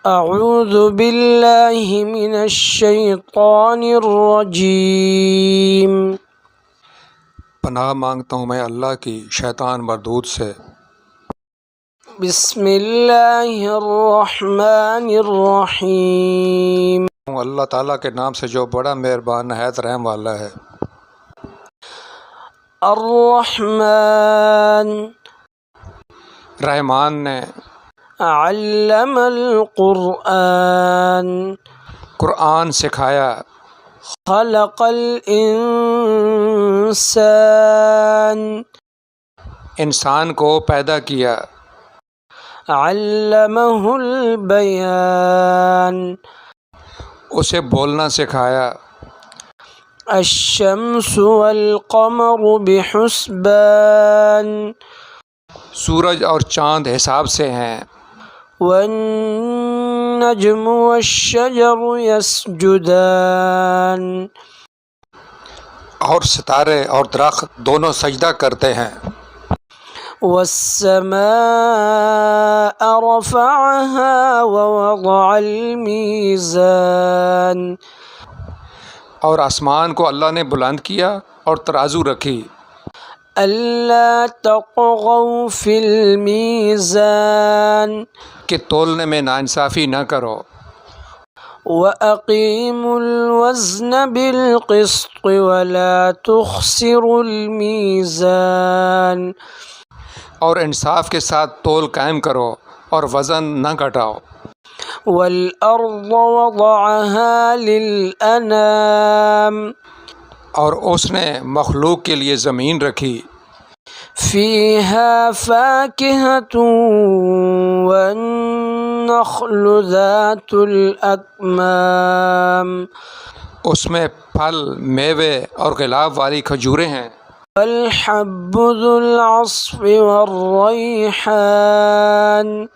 اعوذ باللہ من الشیطان الرجیم۔ پناہ مانگتا ہوں میں اللہ کی شیطان مردود سے۔ بسم اللہ الرحمن الرحیم۔ اللہ تعالیٰ کے نام سے جو بڑا مہربان نہایت رحم والا ہے۔ الرحمن رحمان نے علم القرآن قرآن سکھایا۔ خلق الانسان انسان کو پیدا کیا۔ علمہ البیان اسے بولنا سکھایا۔ الشمس والقمر بحسبان سورج اور چاند حساب سے ہیں۔ والنجم والشجر يسجدان اور ستارے اور درخت دونوں سجدہ کرتے ہیں۔ والسماء رفعها ووضع الميزان اور آسمان کو اللہ نے بلند کیا اور ترازو رکھی۔ ألا تطغوا في الميزان کہ تولنے میں ناانصافی نہ کرو۔ وأقيموا الوزن بالقسط ولا تخسروا الميزان اور انصاف کے ساتھ تول قائم کرو اور وزن نہ گھٹاؤ۔ والأرض وضعها للأنام اور اس نے مخلوق کے لیے زمین رکھی۔ فيها فاكهة والنخل ذات الأكمام اس میں پھل، میوے اور غلاف والی کھجوریں ہیں۔ والحب ذو العصف والریحان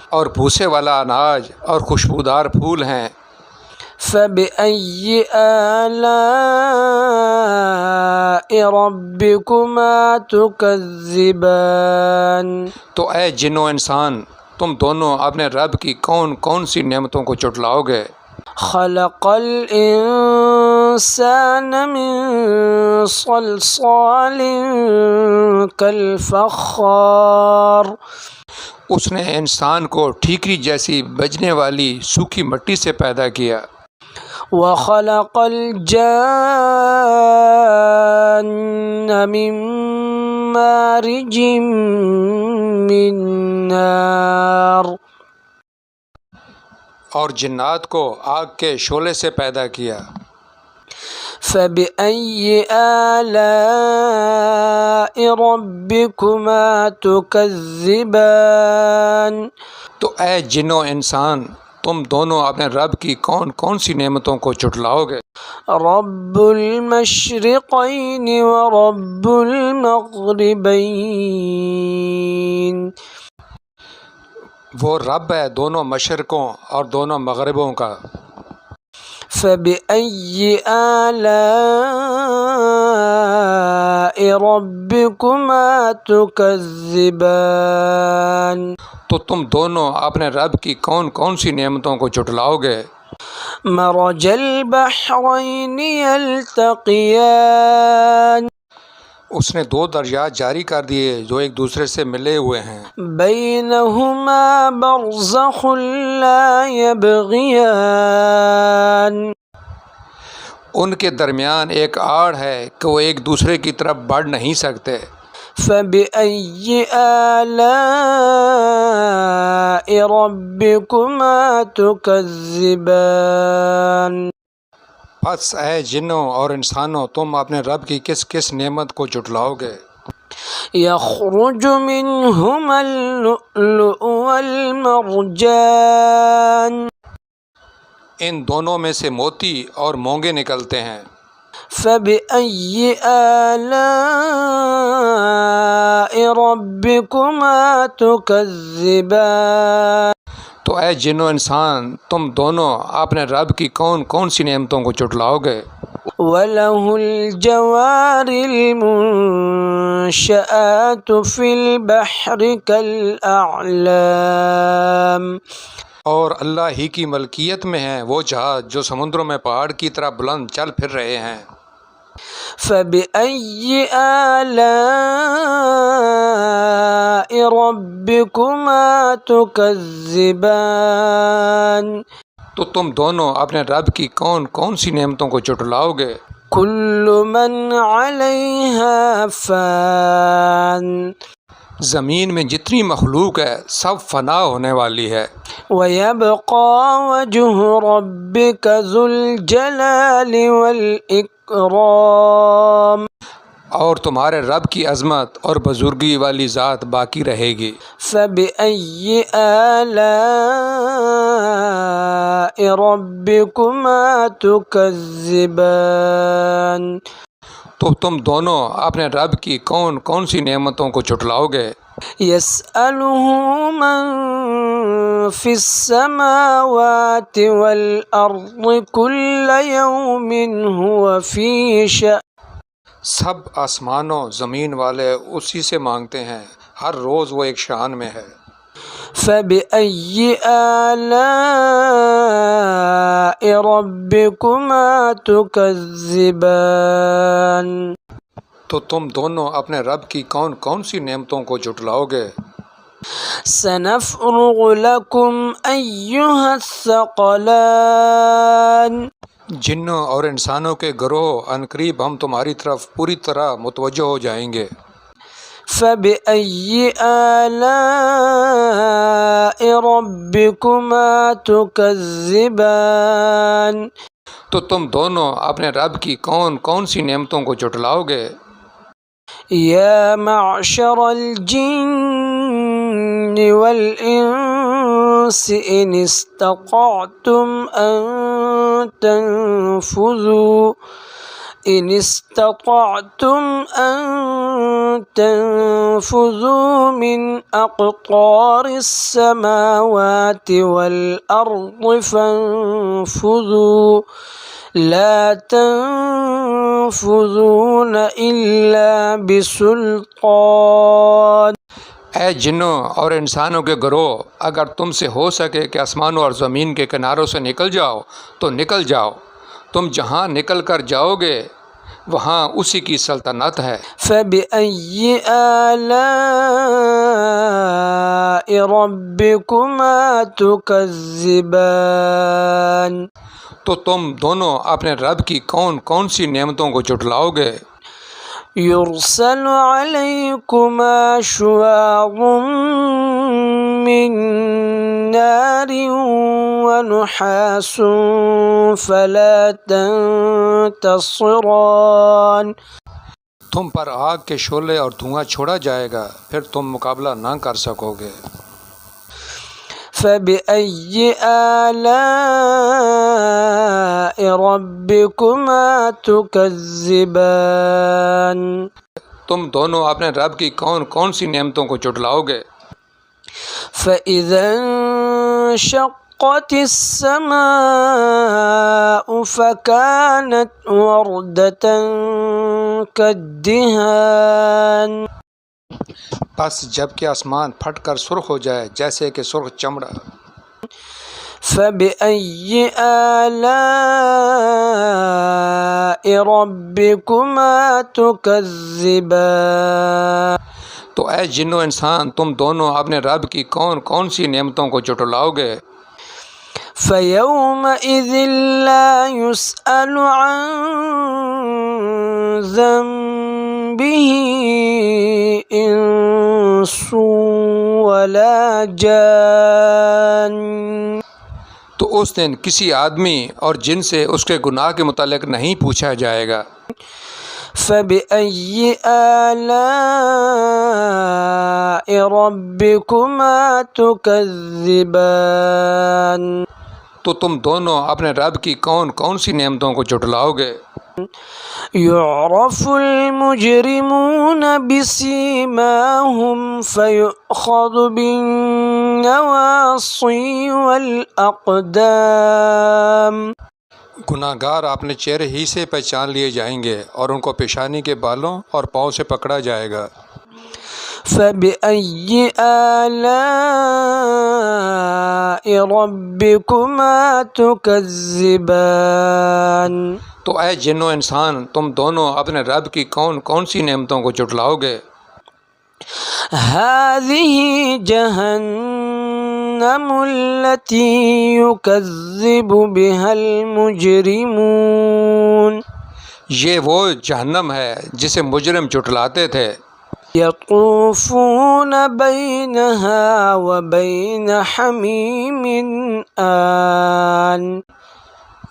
اور بھوسے والا اناج اور خوشبودار پھول ہیں۔ فبأي آلاء ربكما تكذبان تو اے جن و انسان، تم دونوں اپنے رب کی کون کون سی نعمتوں کو جھٹلاؤ گے؟ خلق الانسان من صلصال كالفخار اس نے انسان کو ٹھیکری جیسی بجنے والی سوکھی مٹی سے پیدا کیا۔ وخلق الجان من مارج من نار اور جنات کو آگ کے شعلے سے پیدا کیا۔ فبأي آلاء ربكما تكذبان تو اے جن و انسان، تم دونوں اپنے رب کی کون کون سی نعمتوں کو جھٹلاؤ گے؟ رب المشرقين ورب المغربين وہ رب ہے دونوں مشرقوں اور دونوں مغربوں کا۔ فبأي آلاء ربكما تكذبان تو تم دونوں اپنے رب کی کون کون سی نعمتوں کو جھٹلاؤ گے؟ مرج البحرين يلتقيان اس نے دو دریاء جاری کر دیے جو ایک دوسرے سے ملے ہوئے ہیں۔ بينهما برزخ لا يبغيان ان کے درمیان ایک آڑ ہے کہ وہ ایک دوسرے کی طرف بڑھ نہیں سکتے۔ فبأي آلاء ربكما تكذبان پس اے جنوں اور انسانوں، تم اپنے رب کی کس کس نعمت کو جھٹلاؤ گے؟ يخرج منهما اللؤلؤ والمرجان ان دونوں میں سے موتی اور مونگے نکلتے ہیں۔ فبأي آلاء ربكما تكذبان تو اے جن و انسان، تم دونوں اپنے رب کی کون کون سی نعمتوں کو جھٹلاؤ گے؟ وله الجوار المنشآت في البحر كالأعلام اور اللہ ہی کی ملکیت میں ہیں وہ جہاز جو سمندروں میں پہاڑ کی طرح بلند چل پھر رہے ہیں۔ فبأي آلاء ربكما تكذبان تو تم دونوں اپنے رب کی کون کون سی نعمتوں کو جھٹلاؤ گے؟ كل من عليها فان زمین میں جتنی مخلوق ہے سب فنا ہونے والی ہے، ويبقى وجه ربك ذو الجلال والإكرام اور تمہارے رب کی عظمت اور بزرگی والی ذات باقی رہے گی۔ فبأي آلاء ربكما تكذبان تو تم دونوں اپنے رب کی کون کون سی نعمتوں کو جھٹلاؤ گے؟ يسأله من في السماوات والأرض كل يوم هو في شأن سب آسمانوں زمین والے اسی سے مانگتے ہیں، ہر روز وہ ایک شان میں ہے۔ فبأي آلاء ربكما تكذبان تو تم دونوں اپنے رب کی کون کون سی نعمتوں کو جھٹلاؤ گے؟ سنفرغ لكم أيها الثقلان جنوں اور انسانوں کے گروہ عنقریب ہم تمہاری طرف پوری طرح متوجہ ہو جائیں گے۔ فبأي آلاء ربكما تكذبان تو تم دونوں اپنے رب کی کون کون سی نعمتوں کو جھٹلاؤ گے؟ يا معشر الجن والإنس إن استطعتم أن تنفذوا من أقطار السماوات والأرض فانفذوا لا تنفذون إلا بسلطان اے جنوں اور انسانوں کے گروہ، اگر تم سے ہو سکے کہ آسمانوں اور زمین کے کناروں سے نکل جاؤ تو نکل جاؤ، تم جہاں نکل کر جاؤ گے وہاں اسی کی سلطنت ہے۔ فبأي آلاء ربكما تكذبان تو تم دونوں اپنے رب کی کون کون سی نعمتوں کو جھٹلاؤ گے؟ يرسل عليكما شواظ من نار ونحاس فلا تنتصران تم پر آگ کے شعلے اور دھواں چھوڑا جائے گا، پھر تم مقابلہ نہ کر سکو گے۔ فبأي آلاء ربكما تكذبان تم دونوں اپنے رب کی کون کون سی نعمتوں کو جھٹلاؤ گے؟ فإذا انشقت السماء فكانت وردة كالدهان بس جب کہ آسمان پھٹ کر سرخ ہو جائے جیسے کہ سرخ چمڑا۔ فبأي آلاء ربكما تكذبان تو اے جنو انسان تم دونوں اپنے رب کی کون کون سی نعمتوں کو جھٹلاؤ گے؟ فيومئذ لا يسأل عن ذنبه إنس ولا جان تو اس دن کسی آدمی اور جن سے اس کے گناہ کے متعلق نہیں پوچھا جائے گا۔ فبأي آلاء ربكما تكذبان تو تم دونوں اپنے رب کی کون کون سی نعمتوں کو جھٹلاؤ گے؟ يعرف المجرمون بسيماهم فيؤخذ بالنواصي والأقدام گناہ گار اپنے چہرے ہی سے پہچان لیے جائیں گے اور ان کو پیشانی کے بالوں اور پاؤں سے پکڑا جائے گا۔ فبأي آلاء ربكما تكذبان؟ تو اے جن و انسان، تم دونوں اپنے رب کی کون کون سی نعمتوں کو جھٹلاؤ گے؟ هذه جهنم التي يكذب بها المجرمون، یہ وہ جہنم ہے جسے مجرم جھٹلاتے تھے۔ يطوفون بينها وبين حميم آن،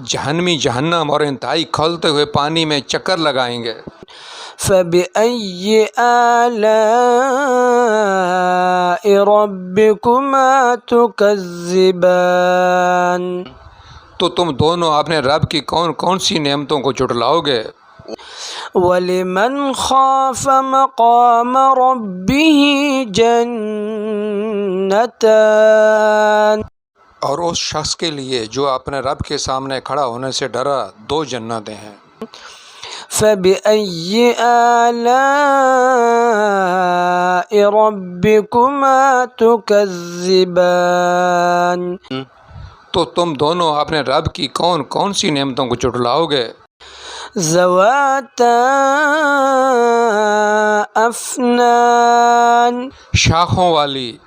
جہنمی جہنم اور انتہائی کھولتے ہوئے پانی میں چکر لگائیں گے۔ فبأي آلاء ربكما تكذبان؟ تو تم دونوں اپنے رب کی کون کون سی نعمتوں کو جھٹلاؤ گے؟ وَلِمَنْ خَافَ مَقَامَ رَبِّهِ جَنَّتَانِ، اور اس شخص کے لیے جو اپنے رب کے سامنے کھڑا ہونے سے ڈرا، دو جنتیں ہیں۔ فَبِأَيِّ آلَاءِ رَبِّكُمَا تُكَذِّبَانِ؟ تو تم دونوں اپنے رب کی کون کون سی نعمتوں کو جھٹلاؤ گے؟ ذواتا افنان، شاخوں والی۔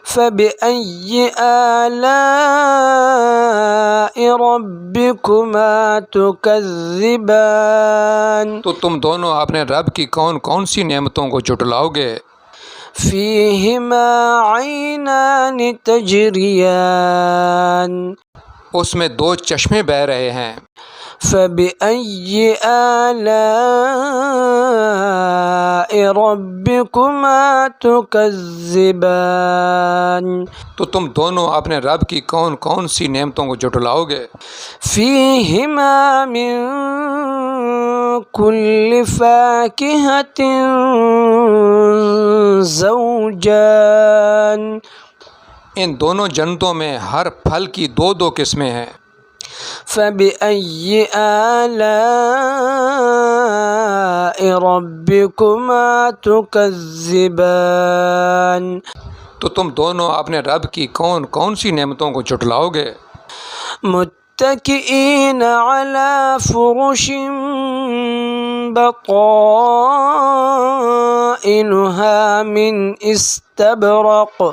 فبأي آلاء ربكما تكذبان؟ تو تم دونوں اپنے رب کی کون کون سی نعمتوں کو جھٹلاؤ گے؟ فيهما عينان تجريان، اس میں دو چشمے بہہ رہے ہیں۔ فبأي آلاء ربكما تكذبان؟ تو تم دونوں اپنے رب کی کون کون سی نعمتوں کو جھٹلاؤ گے؟ فيهما من كل فاكهة زوجان، ان دونوں جنتوں میں ہر پھل کی دو دو قسمیں ہیں۔ فبأي آلاء ربكما تكذبان؟ تو تم دونوں اپنے رب کی کون کون سی نعمتوں کو جھٹلاؤ گے؟ متکئین علی فرش بطائنها من استبرق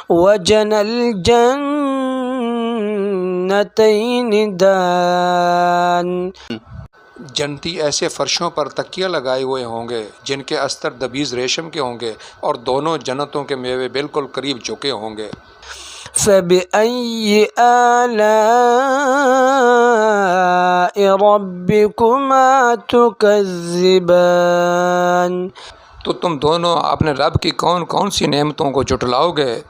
وجنى الجنتین دان. جنتی ایسے فرشوں پر تکیہ لگائے ہوئے ہوں گے جن کے استر دبیز ریشم کے ہوں گے اور دونوں جنتوں کے میوے بالکل قریب جھکے ہوں گے۔ فَبِأَيِّ آلَاءِ رَبِّكُمَا تُكَذِّبَانِ؟ تو تم دونوں اپنے رب کی کون کون سی نعمتوں کو جھٹلاؤ گے؟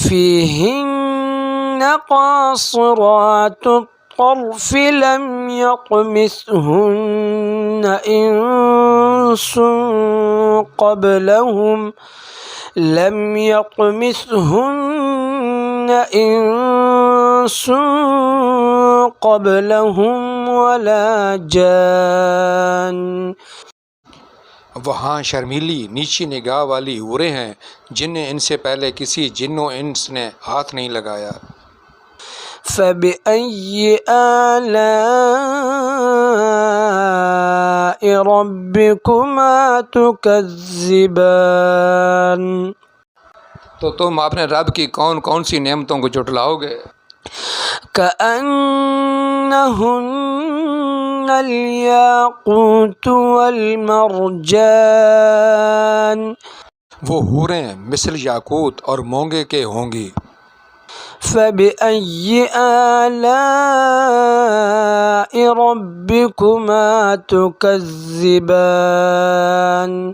فِيهِنَّ قَاصِرَاتُ الطَّرْفِ لَمْ يَطْمِثْهُنَّ إِنسٌ قَبْلَهُمْ وَلَا جَانٌ. وہاں شرمیلی نیچی نگاہ والی حوریں ہیں جنہیں ان سے پہلے کسی جن و انس نے ہاتھ نہیں لگایا۔ فَبِأَيِّ آلَاءِ رَبِّكُمَا تُكَذِّبَانِ؟ تو تم اپنے رب کی کون کون سی نعمتوں کو جھٹلاؤ گے؟ كَأَنَّهُنَّ الْيَاقُوتُ وَالْمَرْجَانُ. وہ حوریں مثل یاقوت اور مونگے کے ہوں گی۔ فَبِأَيِّ آلَاءِ رَبِّكُمَا تُكَذِّبَانِ؟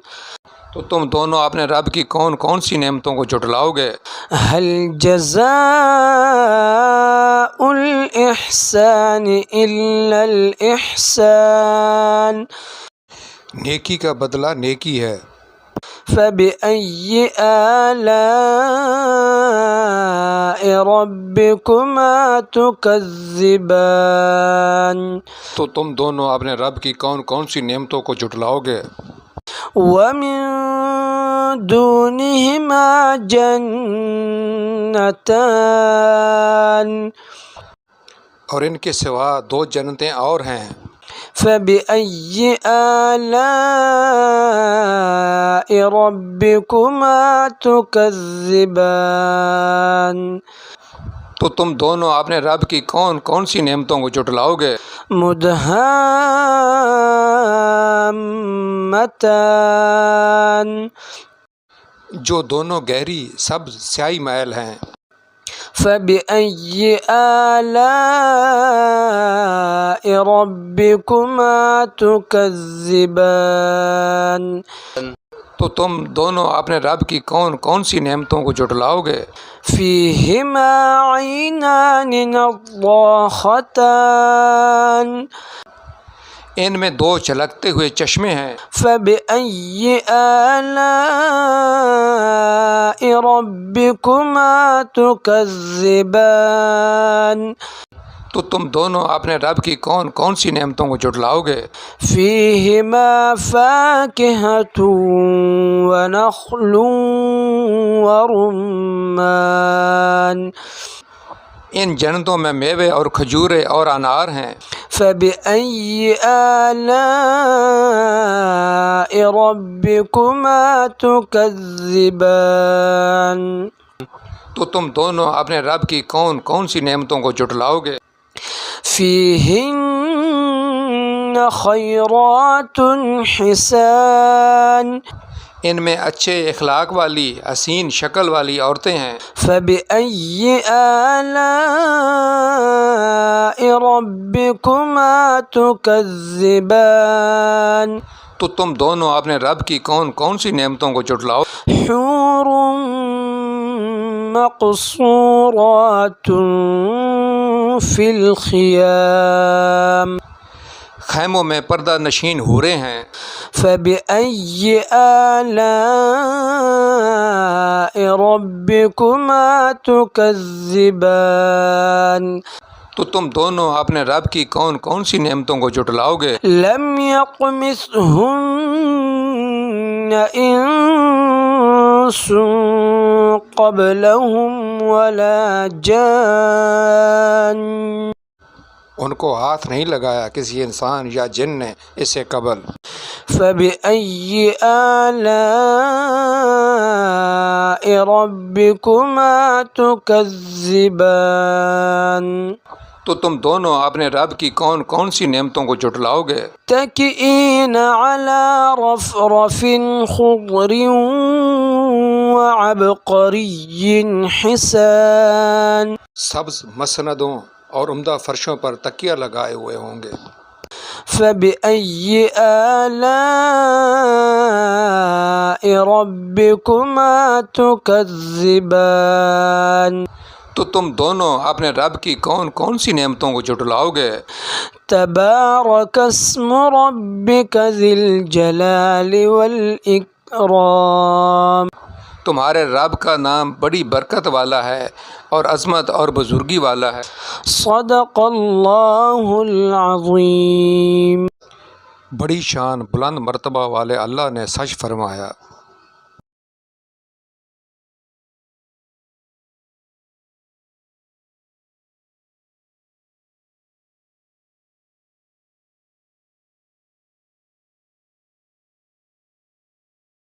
تو تم دونوں اپنے رب کی کون کون سی نعمتوں کو جھٹلاؤ گے؟ هَلْ جَزَاءُ الْإِحْسَانِ إِلَّا الْإِحْسَانُ. نیکی کا بدلہ نیکی ہے۔ فَبِأَيِّ آلَاءِ رَبِّكُمَا تُكَذِّبَانِ؟ تو تم دونوں اپنے رب کی کون کون سی نعمتوں کو جھٹلاؤ گے؟ ومن دونهما جنتان اور ان کے سوا دو جنتیں اور ہیں. فبأي آلاء ربكما تكذبان تو تم دونوں اپنے رب کی کون کون سی نعمتوں کو جھٹلاؤ گے؟ مدہامتان جو دونوں گہری سبز سیاہی محل ہیں. فبأي آلاء ربكما تكذبان تو تم دونوں اپنے رب کی کون کون سی نعمتوں کو جھٹلاؤ گے؟ فيهما عينان نضاختان ان میں دو چلکتے ہوئے چشمے ہیں. فبأي آلاء ربكما تكذبان تو تم دونوں اپنے رب کی کون کون سی نعمتوں کو جھٹلاؤ گے؟ فيهما فاكهة ونخل ورمان ان جنتوں میں میوے اور کھجورے اور انار ہیں. فبأي آلاء ربكما تكذبان تو تم دونوں اپنے رب کی کون کون سی نعمتوں کو جھٹلاؤ گے؟ فيهن خيرات حسان ان میں اچھے اخلاق والی حسین شکل والی عورتیں ہیں. فبأي آلاء ربكما تكذبان تو تم دونوں اپنے رب کی کون کون سی نعمتوں کو جھٹلاؤ؟ حور مقصورات في الخيام خیموں میں پردہ نشین حوریں ہیں. فبأي آلاء ربكما تكذبان تو تم دونوں اپنے رب کی کون کون سی نعمتوں کو جھٹلاؤ گے؟ لم يطمثهن إنس قبلهم ولا جان ان کو ہاتھ نہیں لگایا کسی انسان یا جن نے اس سے قبل. فبأي آلاء ربكما تكذبان تو تم دونوں اپنے رب کی کون کون سی نعمتوں کو جھٹلاؤ گے؟ متكئين على رفرف خضر وعبقري حسان سبز مسندوں اور عمدہ فرشوں پر تکیہ لگائے ہوئے ہوں گے. فبأي آلاء ربكما تكذبان تو تم دونوں اپنے رب کی کون کون سی نعمتوں کو جھٹلاؤ گے؟ تبارك اسم ربك ذي الجلال والإكرام تمہارے رب کا نام بڑی برکت والا ہے اور عظمت اور بزرگی والا ہے. صدق اللہ العظیم بڑی شان بلند مرتبہ والے اللہ نے سچ فرمایا.